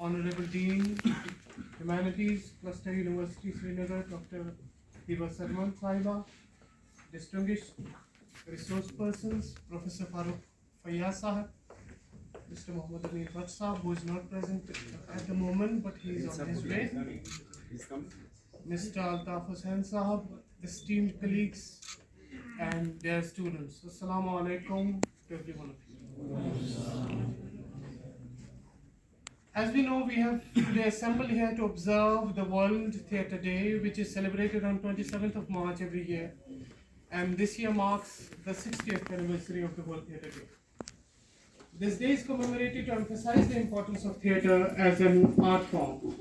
Honorable Dean, Humanities, Cluster University, Srinagar, Dr. Hiba Sarman Saiba, distinguished resource persons, Professor Farooq Fayyaz Sahab, Mr. Mohammad Amir Bhatt Sahab, who is not present at the moment, but he is on his way. Mr. Altaf Hussain Sahab, esteemed colleagues, and their students. Assalamu alaikum to every one of you. As we know, we have today assembled here to observe the World Theatre Day, which is celebrated on 27th of March every year. And this year marks the 60th anniversary of the World Theatre Day. This day is commemorated to emphasize the importance of theatre as an art form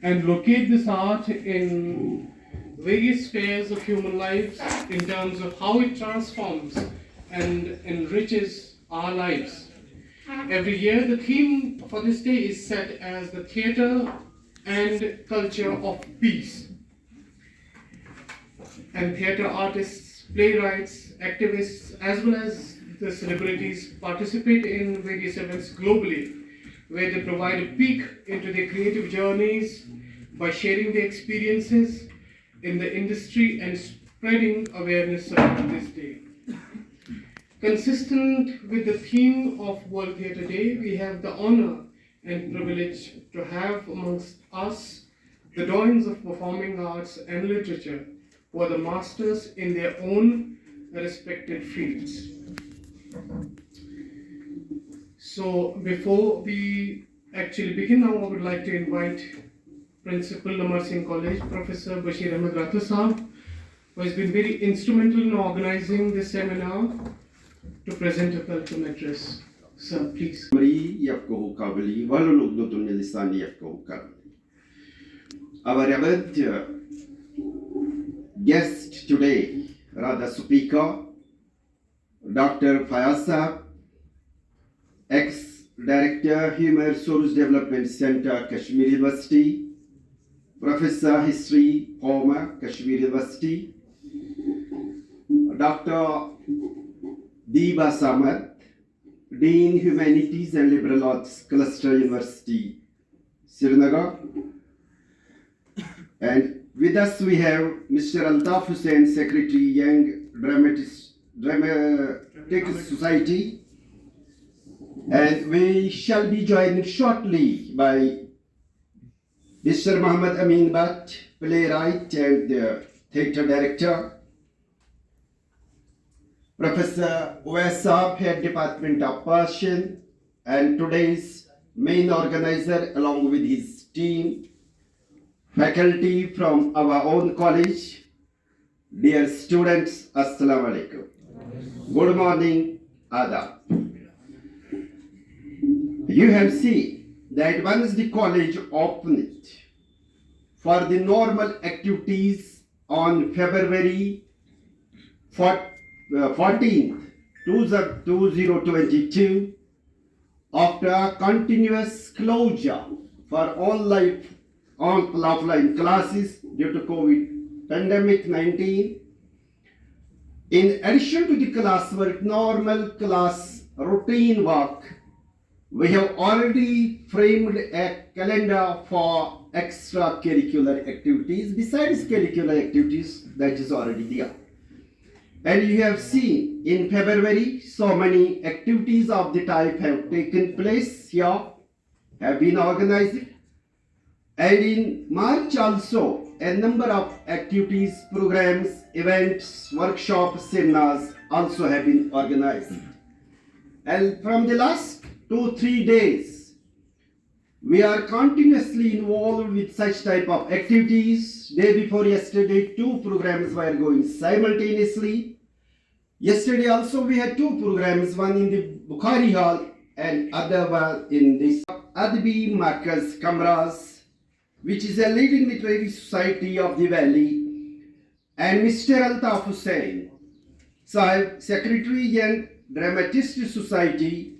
and locate this art in various spheres of human lives in terms of how it transforms and enriches our lives. Every year, the theme for this day is set as the theatre and culture of peace. And theatre artists, playwrights, activists, as well as the celebrities participate in various events globally, where they provide a peek into their creative journeys by sharing their experiences in the industry and spreading awareness about this day. Consistent with the theme of World Theatre Day, we have the honor and privilege to have amongst us the doyens of performing arts and literature, who are the masters in their own respected fields. So before we actually begin now, I would like to invite Principal Amar Singh College, Professor Bashir Ahmed Rathur Sahab, who has been very instrumental in organizing this seminar, to present a welcome address. Sir, please. Our revered guest today, Radha Speaker, Dr. Fayyaz, ex-Director, Human Resource Development Center, Kashmir University, Professor History, former Kashmir University, Dr. Diba Samad, Dean Humanities and Liberal Arts Cluster University, Srinagar. And with us we have Mr. Altaf Hussain, Secretary, Young Dramatic Society. And we shall be joined shortly by Mr. Mohammad Amir Bhatt, playwright and theatre director. Professor Uwais Saab, Head Department of Persian, and today's main organizer along with his team, faculty from our own college. Dear students, Assalamu alaikum. Good morning, Adab. You have seen that once the college opened for the normal activities on February 14th, 2022, after continuous closure for offline classes due to COVID pandemic 19. In addition to the classwork, normal class routine work, we have already framed a calendar for extracurricular activities besides curricular activities that is already there. And you have seen in February, so many activities of the type have taken place here, have been organized. And in March also, a number of activities, programs, events, workshops, seminars also have been organized. And from the last 2-3 days, we are continuously involved with such type of activities. Day before yesterday, 2 programs were going simultaneously. Yesterday also we had 2 programs, one in the Bukhari Hall and other one in this Adbi Markaz Kamras, which is a leading literary society of the valley, and Mr. Altaf Hussain Sahib, Secretary Young Dramatist Society,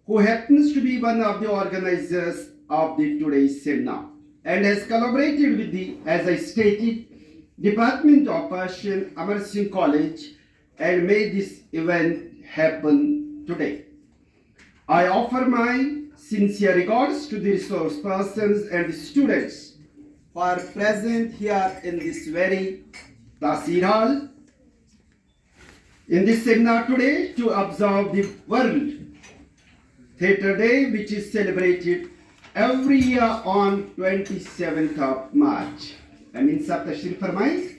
who happens to be one of the organizers of the today's seminar and has collaborated with the, as I stated, Department of Persian, Amar Singh College, and made this event happen today. I offer my sincere regards to the resource persons and the students who are present here in this very Tasir Hall in this seminar today to observe the World Theatre Day, which is celebrated every year on 27th of March. Amin Sab Tashreef Farmai.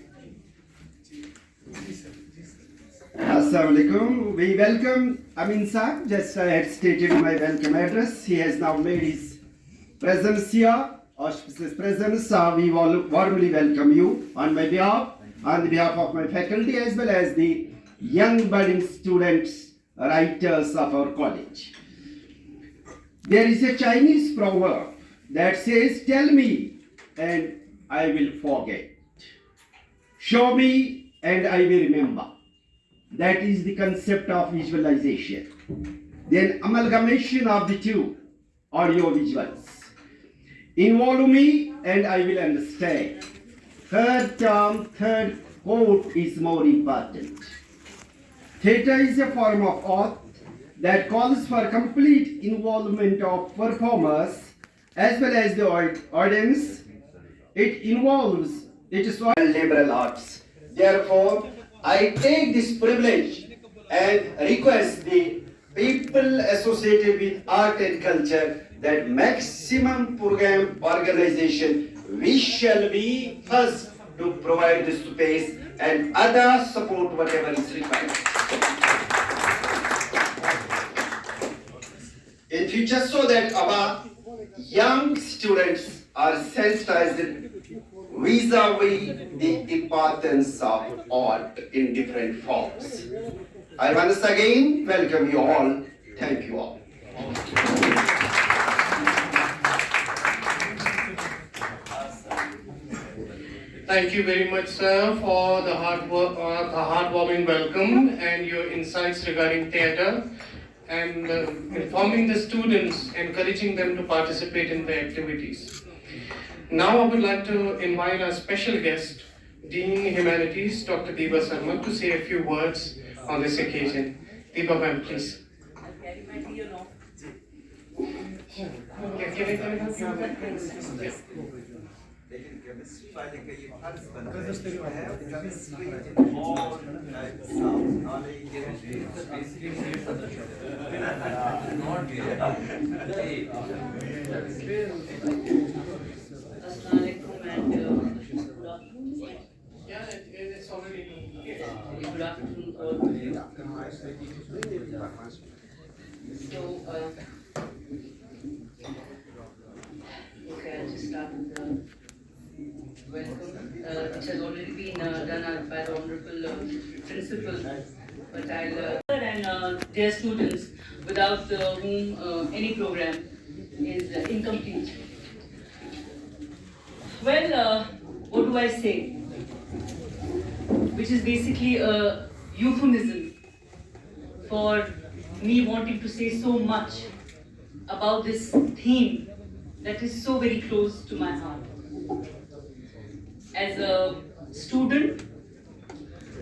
Assalamu alaikum. We welcome Amin Sab. Just I had stated in my welcome address. He has now made his presence here, auspicious presence. We warmly welcome you on my behalf, on the behalf of my faculty, as well as the young budding students, writers of our college. There is a Chinese proverb that says, "Tell me and I will forget. Show me and I will remember." That is the concept of visualization. Then amalgamation of the two, audio visuals. Involve me and I will understand. Third term, third quote is more important. Theatre is a form of art that calls for complete involvement of performers as well as the audience. It is all liberal arts. Therefore, I take this privilege and request the people associated with art and culture that maximum program organization, we shall be first to provide the space and other support whatever is required. In future, so that our young students are sensitized vis-a-vis the importance of art in different forms. I once again welcome you all. Thank you all. Thank you very much, sir, for the heartwarming welcome and your insights regarding theatre and informing the students, encouraging them to participate in the activities. Now I would like to invite our special guest, Dean Humanities, Dr. Deepa Sarma, to say a few words on this occasion. Deepa ma'am, please. Yeah, it's already Good afternoon. Okay, I'll just start with the welcome, which has already been done by the Honorable Principal. But I'll and their students, without whom any program is incomplete. Well, what do I say? Which is basically a euphemism for me wanting to say so much about this theme that is so very close to my heart. As a student,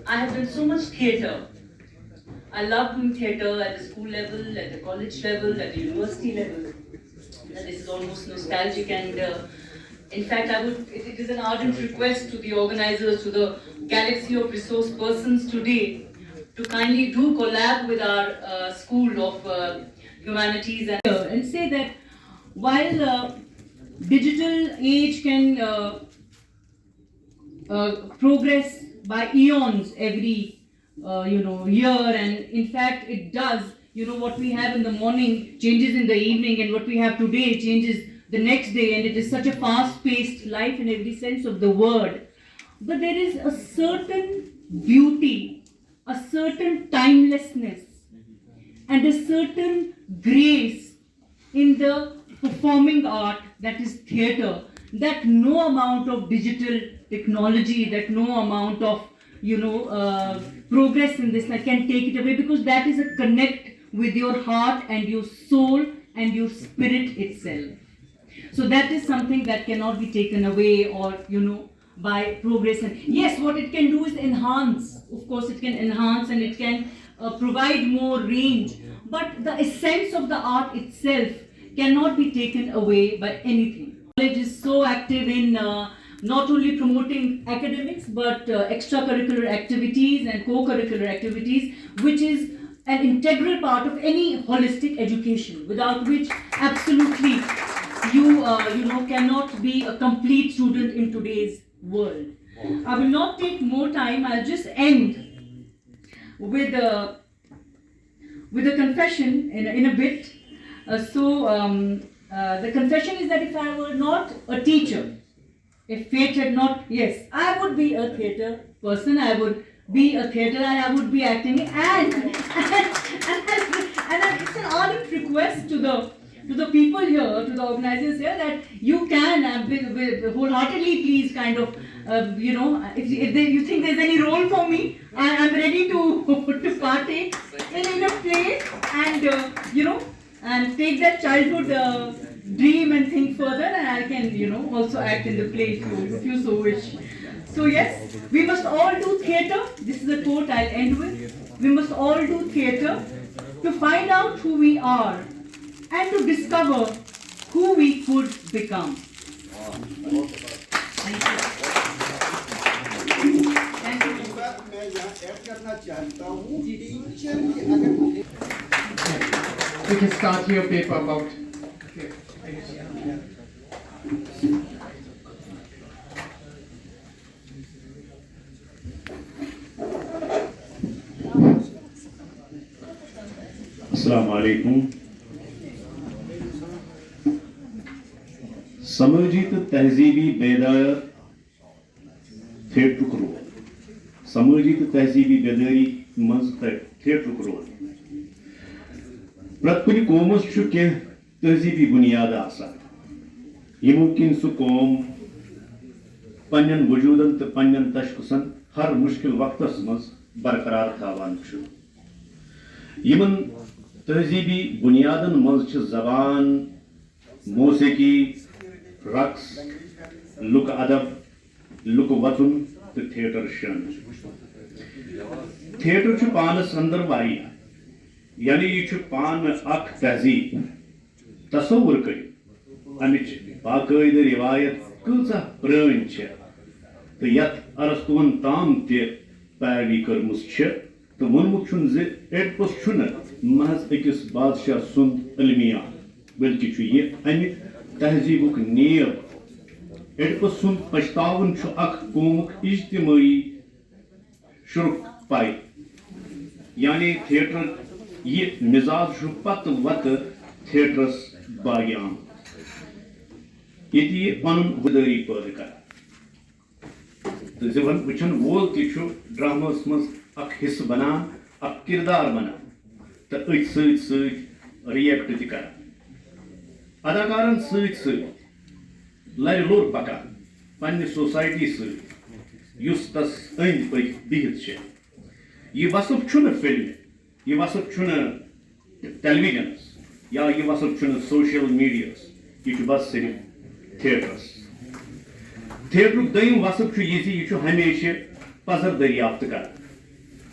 I have done so much theatre. I love doing theatre at the school level, at the college level, at the university level. And this is almost nostalgic, and in fact, it is an ardent request to the organizers, to the galaxy of resource persons today, to kindly do collab with our School of Humanities and say that while digital age can progress by eons every year, and in fact it does. What we have in the morning changes in the evening, and what we have today changes the next day, and it is such a fast-paced life in every sense of the word. But there is a certain beauty, a certain timelessness, and a certain grace in the performing art that is theatre, that no amount of digital technology, that no amount of progress in this can take it away, because that is a connect with your heart and your soul and your spirit itself. So that is something that cannot be taken away or by progress. And yes, what it can do is enhance. Of course, it can enhance and it can provide more range. but the essence of the art itself cannot be taken away by anything. College is so active in not only promoting academics but extracurricular activities and co-curricular activities, which is an integral part of any holistic education, without which absolutely you cannot be a complete student in today's world. I will not take more time. I'll just end with a confession in a bit. The confession is that if I were not a teacher, if fate had not, yes, I would be a theatre person. I would be a theatre and I would be acting, and it's an ardent request to the people here, to the organizers here, that you can wholeheartedly please kind of if you think there's any role for me, I'm ready to partake in a play and and take that childhood dream and think further, and I can also act in the play if you so wish. So yes, we must all do theatre. This is a quote I'll end with. We must all do theatre to find out who we are and to discover who we could become. Thank you. Thank you. मैं यहाँ add करना चाहता हूँ teacher की अगर You can start your paper about. अस्सलाम वालेकुम। समाजी तो तहजीबी बेदार थिएटरुक रोल, समाजी तो तहजीबी बेदारी मज थिएटरुक रोल। प्रत्येक कौमस के तहजीबी बुनियाद आसान, ये मुमकिन सु कौम पन्नन वजूदन तो पन्नन तशखुसन हर मुश्किल वक्तस मज बरकरार थावान छु। यमन तहजीबी बुनियादन मज जबान, मौसीकी, रक्स, लुक अदब, लुक वतन तो थिएटर शामिल। थिएटर छु पानस अंदर वारिया, यानी ये छु पान में अख तहजीब। तसव्वुर करियो अमिच बाकायदे रिवायत कूचा प्रवीण छ तो यत अरस्तुवन ताम ते पैरवी करमुस छ तो वोनमुत छुन जे एडपस छुन महज अकिस बादशाह सुंद अलमिया, बल्कि छु ये अमि तहजीबुक नीव। एडपस सुंद पछतावन छु अख कौमुक इज्तिमाई शुरुक पाई, यानी थिएटर ये मिजाज छु पत वत थिएटरस बायाम ये पन वदारी पैदा कर तो जवन वचन वोल छु ड्रामस मज अख हिस्स बनान, अख किरदार बनान तो अथ सत रिएक्ट त कर अदाकारन सत लर लोर पकान पन्ने सोसाइटी सत तस अंद पक बिहित छ। ये वसफ छुन फिल्म, ये वसफ छुन टेलीविजनस या ये वसफ छुन सोशल मीडियास, ये छु बस सिर्फ थिएटरस। थिएटरुक दयम वसफ छु ये छु हमेशा पजर दरियाफ्त कर।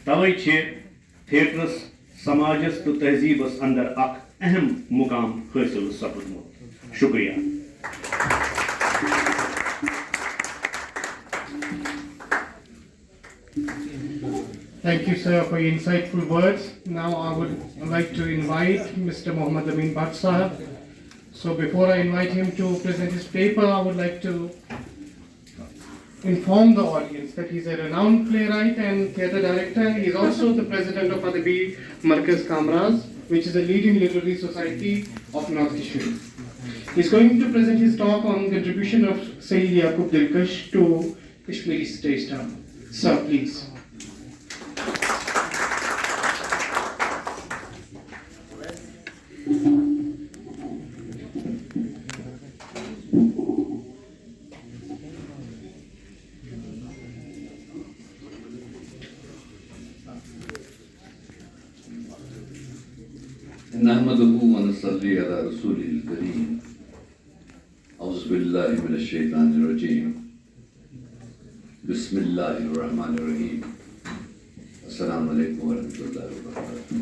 तवै छ थिएटरस समाजस तो तहजीबस अंदर अख अहम मुकाम हासिल सपदमुत। शुक्रिया। Thank you, sir, for your insightful words. Now I would like to invite Mr. Mohammad Amin Bhatt Sahab. So before I invite him to present his paper, I would like to inform the audience that he's a renowned playwright and theatre director. He is also the president of Adabi Markaz Kamraz, which is a leading literary society of North Kashmir. He's going to present his talk on contribution of Sayyid Yaqub Dilkash to Kashmiri stage drama. Sir, please. नहमदुहु व नसल्ली अला रसूलिल करीम। औज़ु बिल्लाहि मिनश शैतानिर रजीम। बिस्मिल्लाहिर रहमानिर रहीम। अस्सलामु अलैकुम व रहमतुल्लाहि व बरकातुहू।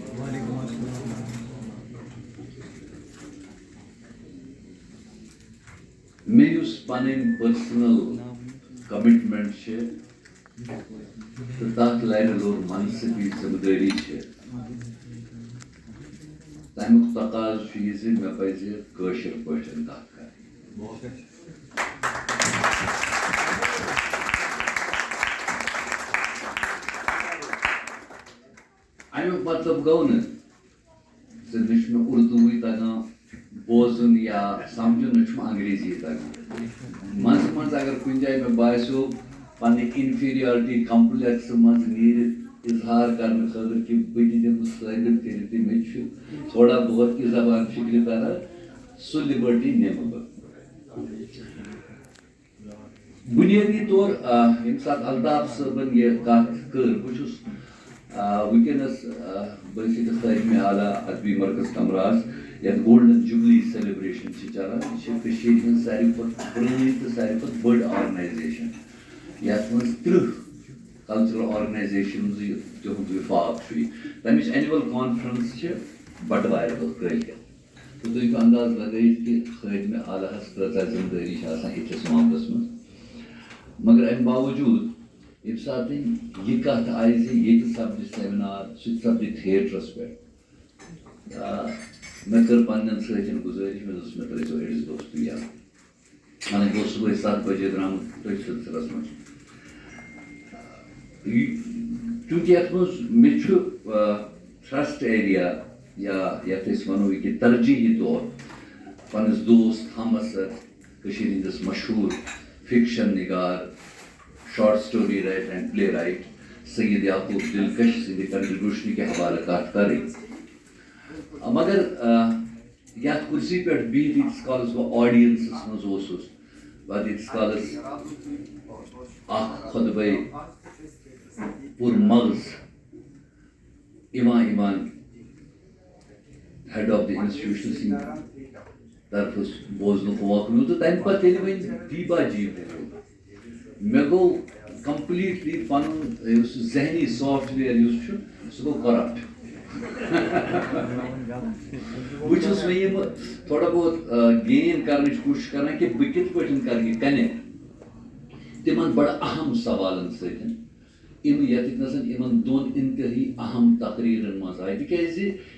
مےٚ یُس پَنٕنۍ پٔرسٕنَل کَمِٹمٮ۪نٛٹ چھِ تہٕ تَتھ لَرِ لوٚر منصبی ذِمہٕ دٲری چھِ تَمیُک تقاضہٕ چھُ یہِ زِ مےٚ پَزِ کٲشِر پٲٹھۍ کَتھ کَرٕنۍ. اَمیُک مطلب گوٚو نہٕ زِ نہ چھُ مےٚ اُردوٗوٕے تَگان بوزُن یا سَمجھُن نہ چھُ مےٚ انٛگریٖزی تَگان. منٛزٕ منٛزٕ اگر کُنہِ جایہِ مےٚ باسیو پنٛنہِ اِنفیٖریارٹی کَمپٕلٮ۪کسہٕ منٛز نیٖرِتھ اِظہار کَرنہٕ خٲطرٕ کہِ بہٕ تہِ دِمہٕ ثٲبِت کٔرِتھ تہِ مےٚ چھُ تھوڑا بہت یہِ زبان فِکرِ تران سُہ لِبٲرٹی نِمہٕ بہٕ. بُنیٲدی طور ییٚمہِ ساتہٕ الطاف صٲبن یہِ کَتھ کٔر بہٕ چھُس وٕنکٮ۪نس بٲسِکس تعلیٖمہِ اعلیٰ ادبی مرکز کمراس یتھ گولڈن جوبلی سیلبریشن چھِ چلان یہِ چھِ کٔشیٖرِ ہٕنٛز ساروی کھۄتہٕ پرٛٲنۍ تہٕ ساروی کھۄتہٕ بٔڑ آرگنایزیشن یتھ منٛز 30 کلچرل آرگنایزیشنز تِہُنٛد وفاق چھُ یہِ. تَمِچ اینوَل کانفرنس چھِ بٹوارِ دۄہ کٲلکٮ۪تھ تہٕ تُہۍ ہیٚکِو انداز لگٲیِتھ کہِ خٲدمہِ اعلیٰ ہس کۭژاہ ذِمہٕ دٲری چھِ آسان یِتھِس معاملس منٛز. مگر امہِ باوجوٗد ییٚمہِ ساتہٕ یہِ کتھ آیہِ زِ ییٚتہِ سپدِ سیمِنار سُہ تہِ سپدِ تھیٹرس پٮ۪ٹھ مےٚ کٔر پننٮ۪ن سۭتٮ۪ن گُزٲرِش مےٚ دوٚپُس مےٚ ترٲیزیو أڑِس دۄہس تُہۍ یاد. وۄنۍ گوٚو صُبحٲے 7 بجے درٛامُت تٔتھۍ سِلسِلس منٛز. چوٗنٛکہِ یتھ منٛز مےٚ چھُ تھرسٹ ایریا یا یتھ أسۍ ونو یہِ کہِ ترجیحی طور پننِس دوست ہمسر کٔشیٖرِ ہٕنٛدِس مشہوٗر فِکشن نِگار short story writer and playwright Syed Yaqoob Dilkash سٕنٛدِ کنٹربیوٗشنہٕ کہِ حوالہٕ کتھ کرٕنۍ. مگر یتھ کُرسی پٮ۪ٹھ بِہِتھ ییٖتِس کالس بہٕ آڈینسس منٛز اوسُس پتہٕ ییٖتِس کالس اکھ خۄطبے پُر مغز یِوان ہیڈ آف دِ انسٹِٹیوٗشن سٕنٛدِ طرفہٕ بوزنُک موقعہٕ میوٗل تہٕ تمہِ پتہٕ ییٚلہِ وۄنۍ دیٖبا جی میلیو مےٚ گوٚو کمپلیٖٹلی پنُن یُس ذہنی سافٹ وِیر یُس چھُ سُہ گوٚو کۄرپٹ. بہٕ چھُس وۄنۍ یِمہٕ تھوڑا بہت گین کرنٕچ کوٗشِش کران کہِ بہٕ کِتھ پٲٹھۍ کرٕ یہِ کنیکٹ تِمن بڑٕ اہم سوالن سۭتۍ ییٚتٮ۪تھ یِمن دۄن انتہٲیی اہم تقریٖرن منٛز آیہِ تِکیٛازِ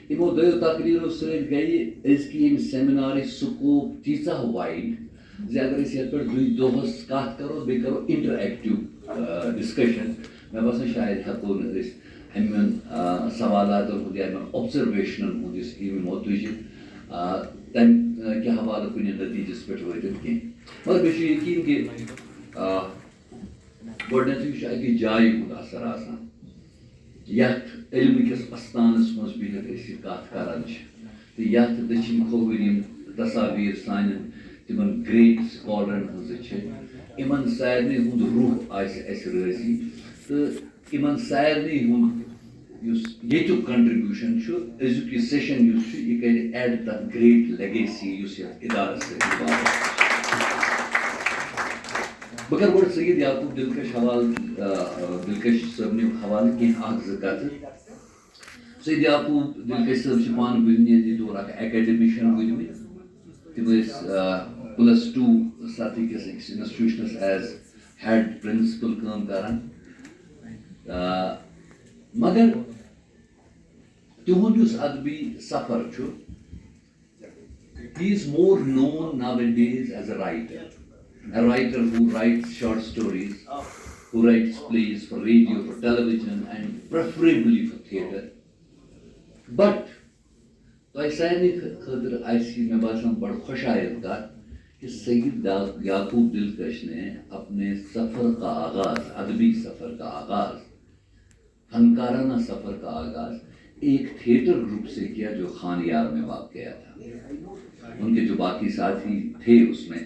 یِمو دۄیو تقریٖرو سۭتۍ گٔیہِ أزکہِ ییٚمہِ سیمِنارٕچ سکوپ تیٖژاہ وایِڈ زِ اگر أسۍ یتھ پٮ۪ٹھ دۄہس کتھ کرو بیٚیہِ کرو انٹر ڈسکشن مےٚ باسان شاید ہٮ۪کو نہٕ أسۍ اَمٮ۪ن سوالاتن ہُنٛد یا اَمٮ۪ن اوبزرویشنن ہُنٛد یُس یِمو تُجہِ تمہِ کہِ حوالہٕ کُنہِ نٔتیٖجس پٮ۪ٹھ وٲتِتھ کینٛہہ. مگر مےٚ چھُ یقیٖن کہِ گۄڈٕنیتھٕے چھُ اَکہِ جایہِ ہُنٛد اثر آسان یتھ علمہٕ کِس استانس منٛز بِہِتھ أسۍ یہِ کتھ کران چھِ تہٕ یتھ دٔچھِنۍ کھووٕرۍ یِم تصاویٖر سانٮ۪ن تِمن گریٹ سکالرن ہٕنٛزٕ چھِ یِمن سارنٕے ہُنٛد روح آسہِ اَسہِ رٲضی تہٕ یِمن سارنٕے ہُنٛد یُس ییٚتیُک کنٹربیوٗشن چھُ أزیُک یہِ سیشن یُس چھُ یہِ کرِ ایڈ تتھ گریٹ لیگیسی یُس یتھ اِدارس سۭتۍ وابسطہٕ چھُ. بہٕ کرٕ گۄڈٕ سید یعقوب دلکش دلکش صٲبنہِ حوالہٕ کینٛہہ اکھ زٕ کتھٕ. سید یعقوب دلکش صٲب چھِ پانہٕ بُنیٲدی طور اکھ ایکیڈمِشن روٗدمٕتۍ. تِم ٲسۍ +2 سطحہٕ کِس أکِس انسٹِٹیوٗشنس ایز ہیڈ پرنسپل کٲم کران. مگر تِہُنٛد یُس ادبی سفر چھُ he is more known nowadays as a writer who writes short stories, who writes plays for radio, for television and preferably for theatre. But تۄہہِ سارنٕے خٲطرٕ آسہِ مےٚ باسان بڑٕ خوشایت کتھ کہ سید یعقوب دلکش نے اپنے سفر کا آغاز ادبی سفر کا آغاز فنکارانہ سفر کا آغاز ایک تھیٹر گروپ سے کیا جو خان یار میں واقع تھا. ان کے جو باقی ساتھی تھے اس میں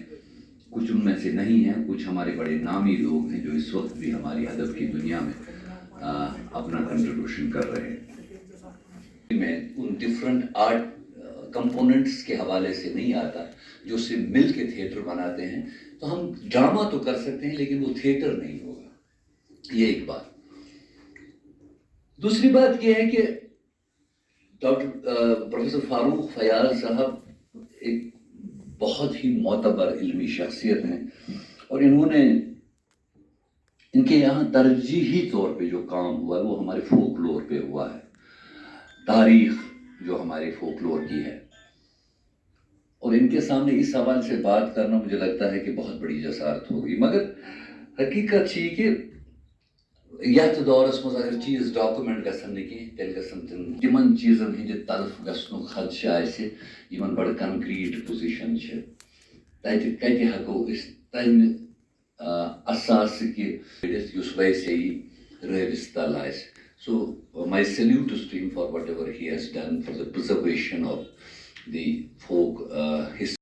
کچھ ان میں سے نہیں ہیں, کچھ ہمارے بڑے نامی لوگ ہیں جو اس وقت بھی ہماری ادب کی دنیا میں اپنا کنٹریبیوشن کر رہے ہیں. میں ان ڈفرنٹ آرٹ کمپوننٹس کے حوالے سے نہیں آتا جو سے مل کے تھیٹر بناتے ہیں. تو ہم ڈرامہ تو کر سکتے ہیں لیکن وہ تھیٹر نہیں ہوگا. یہ ایک بات. دوسری بات یہ ہے کہ ڈاکٹر پروفیسر فاروق فیاض صاحب ایک بہت ہی معتبر علمی شخصیت ہیں، اور انہوں نے ان کے یہاں ترجیحی طور پہ جو کام ہوا ہے وہ ہمارے فوک لور پہ ہوا ہے، تاریخ جو ہمارے فوک لور کی ہے، اور ان کے سامنے اس حوالے سے بات کرنا مجھے لگتا ہے کہ بہت بڑی جسارت ہوگی. مگر حقیقت یہ کہ یتھ دورس مز اگر چیز ڈاکومنٹ گژھن نہ کینٛہہ تیٚلہِ گژھن تِمن چیٖزن ہٕنٛدِ تلف گژھنُک خدشہ آسہِ یِمن بڑٕ کنکریٖٹ پوزِشن چھِ. تتہِ کتہِ ہٮ۪کو أسۍ تمہِ اساسہٕ کہِ کٔڑِتھ یُس ویسے رٲوِس تل آسہِ. So my salute is to him for whatever he has done for the preservation of the folk history.